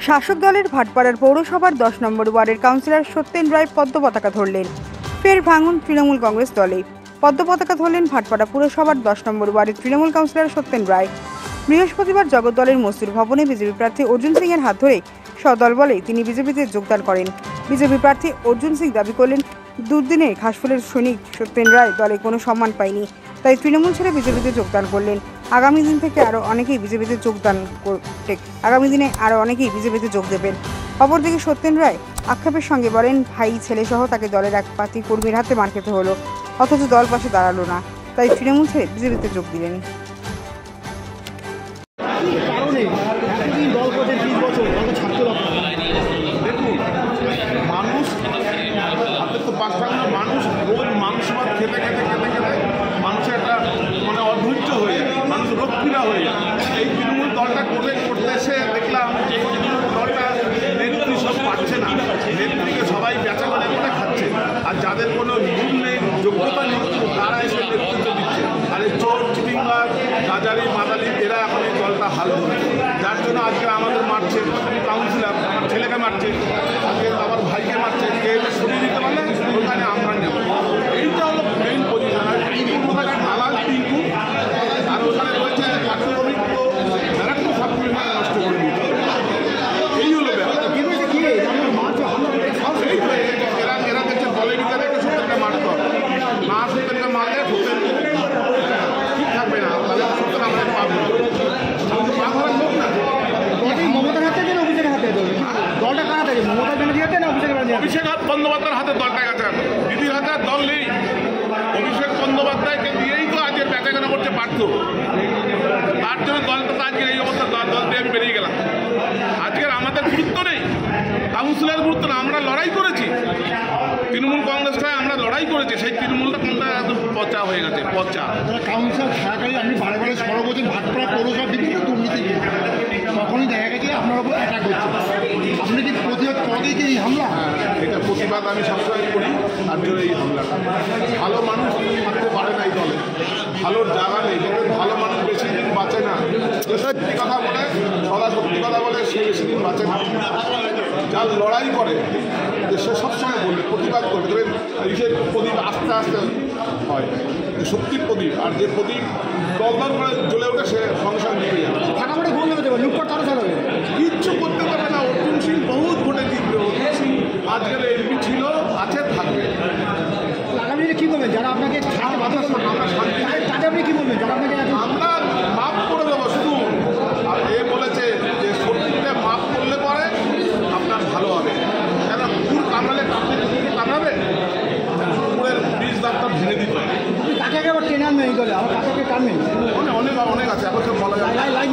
শাসক দলের ভাটপাড়ার পৌরসভার 10 নম্বর ওয়ার্ডের কাউন্সিলর সত্যেন রায় পদ্ম পতাকা ধরলেন। ফের ভাঙন তৃণমূল কংগ্রেস দলে। পদ্ম পতাকা ধরলেন ভাটপাড়া পুরসভার 10 নম্বর ওয়ার্ডের তৃণমূল কাউন্সিলর সত্যেন রায়। বৃহস্পতিবার জগদ্দলের মসজিদ ভবনে বিজেপি প্রার্থী অর্জুন সিং এর হাত ধরে সদল বলে তিনি বিজেপিতে যোগদান করেন। বিজেপি প্রার্থী অর্জুন সিং দাবি করলেন, দুর্দিনে ঘাসফুলের সৈনিক সত্যেন রায় দলে কোনো সম্মান পায়নি, তাই তৃণমূল ছেড়ে বিজেপিতে যোগদান করলেন। আগামী দিনে আরও অনেকেই বিজেপিতে যোগ দেবেন। অপরদিকে সত্যেন রায় আক্ষেপের সঙ্গে বলেন, ভাই ছেলেসহ তাকে দলের এক পার্টি কর্মীর হাতে মার খেতে হলো, অথচ দল পাশে দাঁড়ালো না, তাই তৃণমূল ছেড়ে বিজেপিতে যোগ দিলেন। মানুষ রোজ মাংসভাত খেতে খেতে খেতে খেতে মানুষের একটা অধৈর্য হয়ে যায়, মানুষ রক্ষীরা হয়ে যায়। এই তৃণমূল দলটা করতে এসে দেখলাম যে তৃণমূল দলটা নেত্রী সব পাচ্ছে না, নেত্রীকে সবাই বেচা করে খাচ্ছে, আর যাদের কোনো গুণ নেই, যোগ্যতা নেই, তারা এসে নেতৃত্ব দিচ্ছে। আর এই চোর চিটিংবাজ গাজারি মাদালি এরা এখন এই দলটা হাল ধরছে, যার জন্য আজকে আমাদের মারছে, কাউন্সিলর আমার ছেলেকে মারছে, আজকে আমার ভাইকে মারছে, কে সরিয়ে দিতে পারলে ওখানে আমরা নেব। এইটা হলো মেইন পজিশন। আর টিঙ্কু নালাল টিঙ্কু, আর ওখানে রয়েছে অভিজ্ঞ ব্যারাকপুর সব নষ্ট করে দিতে। এই হলো এরা দেখছে দলের ভিতরে সত্যকে মারতে হবে, না সত্যকে মারলে সত্যের ঠিক থাকবে না, তাহলে সত্যের আমাদের পাবে পা ধরার লোক না। মমতার হাতে দেন অভিষেকের হাতে দলটা কারা থাকে? মমতা ব্যানার্জি হাতে না অভিষেক বন্দ্যোপাধ্যায়ের হাতে দলটা গেছে, দিদির হাতে দল নেই। অভিষেক বন্দ্যোপাধ্যায়কে দিয়েই তো আজকে বেচাকেনা করতে পারতো, তার জন্য দলটা তো আজকের এই অবস্থা, দল দিয়ে আমি বেরিয়ে গেলাম। আজকের আমাদের গুরুত্ব নেই, কাউন্সিলের গুরুত্ব না। আমরা লড়াই করেছি, তৃণমূল কংগ্রেসটায় আমরা লড়াই করেছি, সেই তৃণমূলটা কোনটা পচা হয়ে গেছে, পচা। কাউন্সিলর থাকাকালীন আপনি বারে বারে সর্বপ্রথম ভাটপাড়া পৌরসভা বিভিন্ন দুর্নীতি, তখনই দেখা গেছে আপনার উপর অ্যাটাক হচ্ছে। আপনি কি প্রতিবাদ করেই কি এই হামলা? এটা প্রতিবাদ আমি সবসময় করি, তার জন্য এই হামলাটা। ভালো মানুষ থাকতে পারে না এই দলে, ভালোর জায়গা নেই, ভালো মানুষ বেশি দিন বাঁচে না। সত্যি কথা বলে, সদা সত্যি কথা বলে সে বেশি দিন বাঁচে না। যার লড়াই করে সে সবসময় বলবে, প্রতিবাদ করবে। দেখবেন ইসের প্রদীপ আস্তে আস্তে হয়, সত্যির প্রদীপ, আর যে প্রদীপ দল করে জ্বলে ওঠে সে সঙ্গে সঙ্গে নিভে যাবে। ফাটাফাটি বন্ধ হতে পারে, লুটপাট তারা চালাবে, কিচ্ছু করতে পারবে না। অর্জুন সিং বহুত ভোটে জিতবে। অর্জুন সিং আজকের এমপি ছিল, আছে, থাকবে। আগামী দিনে কী করবেন যারা আপনাকে আমরা শান্তি, তাদের আপনি কী বলবেন যারা আপনাকে? আমরা মাফ করে দেবো শুধু। আর এ বলেছে যে সত্যিতে মাফ করলে পরে আপনার ভালো হবে, কেন কুকুর কামড়ালে কামড়াবে, কুকুরের বীজ দাঁতটা ভেঙে দিতে হবে। আপনি কাকে আবার টেনে আনবেন এই দলে? আমার কাকে টানবেন? অনেক আছে, এখন তো বলা যায়। লাইন